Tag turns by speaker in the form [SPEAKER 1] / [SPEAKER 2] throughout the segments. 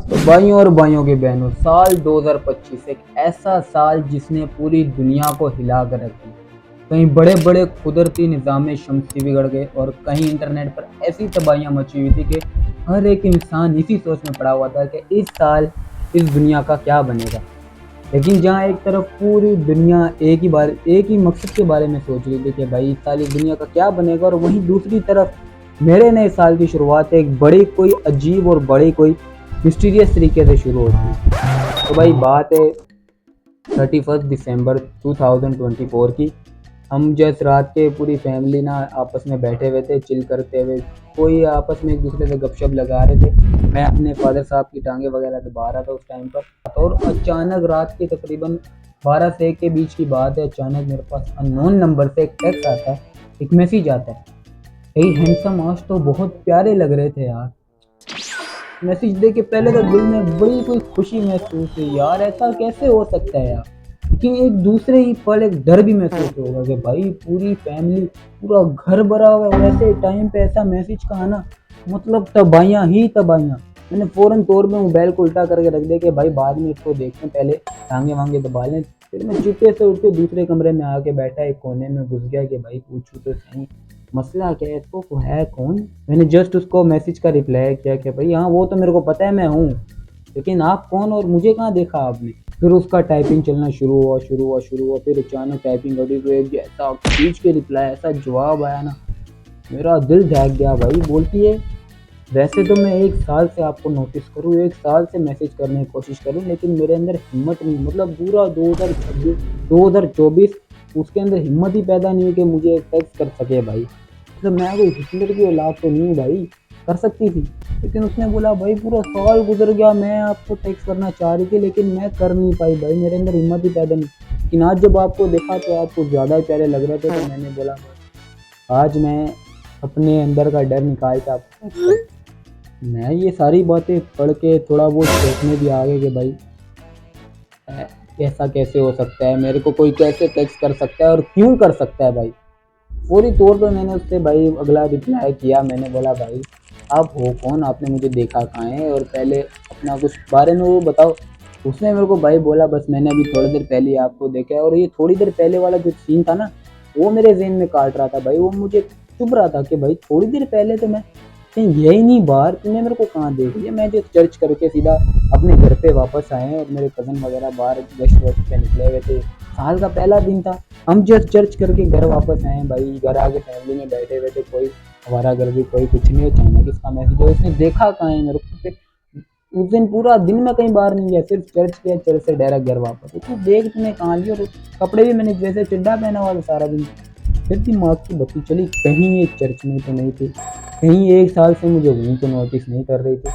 [SPEAKER 1] तो भाइयों और भाइयों के बहनों, साल 2025 एक ऐसा साल जिसने पूरी दुनिया को हिला कर रख दिया। कहीं बड़े बड़े कुदरती निज़ाम शम्सी बिगड़ गए और कहीं इंटरनेट पर ऐसी तबाहियां मची हुई थी कि हर एक इंसान इसी सोच में पड़ा हुआ था कि इस साल इस दुनिया का क्या बनेगा। लेकिन जहाँ एक तरफ पूरी दुनिया एक ही मकसद के बारे में सोच रही थी कि भाई इस साल इस दुनिया का क्या बनेगा, और वहीं दूसरी तरफ मेरे नए साल की शुरुआत एक बड़ी कोई अजीब और बड़ी कोई मिस्टीरियस तरीके से शुरू होती है। तो भाई बात है 31 दिसंबर 2024 की। हम जैसे रात के पूरी फैमिली ना आपस में बैठे हुए थे चिल करते हुए, कोई आपस में एक दूसरे से गपशप लगा रहे थे। मैं अपने फादर साहब की टांगे वगैरह दबा रहा था उस टाइम पर, और अचानक रात के तकरीबन 12 से 1 के बीच की बात है, अचानक मेरे पास अननोन नंबर से एक टेक्स्ट आता है, एक मैसेज आता है, hey हैंडसम आज तो बहुत प्यारे लग रहे थे यार। मैसेज देख के पहले तो दिल में बड़ी कोई खुशी महसूस हुई, यार ऐसा कैसे हो सकता है यार। लेकिन एक दूसरे ही पल एक डर भी महसूस होगा कि भाई पूरी फैमिली पूरा घर भरा हुआ है, वैसे टाइम पे ऐसा मैसेज का आना मतलब तबाहियां ही तबाहियां। मैंने फौरन तौर पे मोबाइल को उल्टा करके रख दिया कि भाई बाद में इसको देखते हैं, पहले टांगे वांगे दबा लें। फिर मैं चुपके से उठ के दूसरे कमरे में आके बैठा एक कोने में घुस गया कि भाई पूछूं तो सही मसला क्या है, तो है कौन। मैंने जस्ट उसको मैसेज का रिप्लाई किया कि भाई हाँ वो तो मेरे को पता है मैं हूँ, लेकिन आप कौन और मुझे कहाँ देखा आपने। फिर उसका टाइपिंग चलना शुरू हुआ। फिर अचानक टाइपिंग करी तो एक ऐसा खींच के रिप्लाई, ऐसा जवाब आया ना, मेरा दिल जाग गया। भाई बोलती है वैसे तो मैं 1 साल से आपको नोटिस करूँ, 1 साल से मैसेज करने की कोशिश करूँ, लेकिन मेरे अंदर हिम्मत नहीं, मतलब पूरा 2024 उसके अंदर हिम्मत ही पैदा नहीं हुई कि मुझे एक टेक्स्ट कर सके भाई। मतलब मैं कोई हिटलर की औलाद तो नहीं हूँ भाई, कर सकती थी। लेकिन उसने बोला भाई पूरा साल गुजर गया, मैं आपको टेक्स्ट करना चाह रही थी लेकिन मैं कर नहीं पाई भाई, मेरे अंदर हिम्मत ही पैदा नहीं। लेकिन आज जब आपको देखा तो आपको ज़्यादा प्यारे लग रहे थे, तो मैंने बोला आज मैं अपने अंदर का डर निकाल के आपको। मैं ये सारी बातें पढ़ के थोड़ा बहुत सोचने भी आ गए कि भाई ऐसा कैसे हो सकता है, मेरे को कोई कैसे टेक्स्ट कर सकता है और क्यों कर सकता है भाई। पूरी तौर पर मैंने उससे भाई अगला रिप्लाई किया, मैंने बोला भाई आप हो कौन, आपने मुझे देखा कहाँ है, और पहले अपना कुछ बारे में वो बताओ। उसने मेरे को भाई बोला बस मैंने अभी थोड़ी देर पहले ही आपको देखा है, और ये थोड़ी देर पहले वाला जो सीन था ना वो मेरे जेहन में काट रहा था भाई, वो मुझे चुभ रहा था कि भाई थोड़ी देर पहले तो मैं कहीं गया ही नहीं बाहर, तुमने मेरे को कहाँ देख लिया। मैं जो चर्च करके सीधा अपने घर पे वापस आए और मेरे कज़न वगैरह बाहर गश्त वश्त पे निकले हुए थे, साल का पहला दिन था। हम जस्ट चर्च करके घर वापस आए भाई, घर आके फैमिली में बैठे हुए थे, कोई हमारा घर भी कोई कुछ नहीं। अचानक इसका मैसेज है, इसने देखा कहाँ है मेरे को। उस दिन पूरा दिन में कहीं बाहर नहीं गया, सिर्फ चर्च किया, चर्च से डायरेक्ट घर वापस। तो देख तुम्हें कहाँ लिया, और कपड़े भी मैंने जैसे चिड्डा पहना हुआ था सारा दिन। फिर दिमाग की बत्ती चली, कहीं ये चर्च में तो नहीं थी, कहीं 1 साल से मुझे वहीं तो नोटिस नहीं कर रही थी,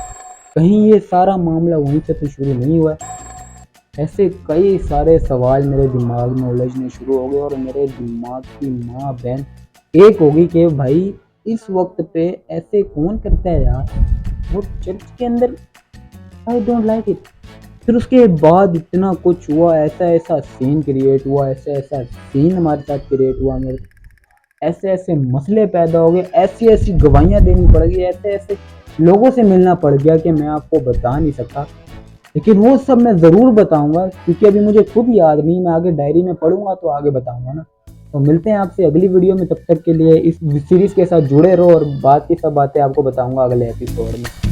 [SPEAKER 1] कहीं ये सारा मामला वहीं से तो शुरू नहीं हुआ। ऐसे कई सारे सवाल मेरे दिमाग में उलझने शुरू हो गए, और मेरे दिमाग की माँ बहन एक होगी कि भाई इस वक्त पे ऐसे कौन करता है यार, वो चर्च के अंदर। I don't like it. फिर उसके बाद इतना कुछ हुआ, ऐसा ऐसा सीन क्रिएट हुआ, ऐसा ऐसा सीन हमारे साथ क्रिएट हुआ, मेरे ऐसे ऐसे मसले पैदा हो गए, ऐसी ऐसी गवाहियाँ देनी पड़ गई, ऐसे ऐसे लोगों से मिलना पड़ गया कि मैं आपको बता नहीं सकता। लेकिन वो सब मैं ज़रूर बताऊंगा, क्योंकि अभी मुझे खुद याद नहीं, मैं आगे डायरी में पढ़ूंगा तो आगे बताऊंगा ना। तो मिलते हैं आपसे अगली वीडियो में, तब तक के लिए इस सीरीज़ के साथ जुड़े रहो, और बात की सब बातें आपको बताऊंगा अगले एपिसोड में।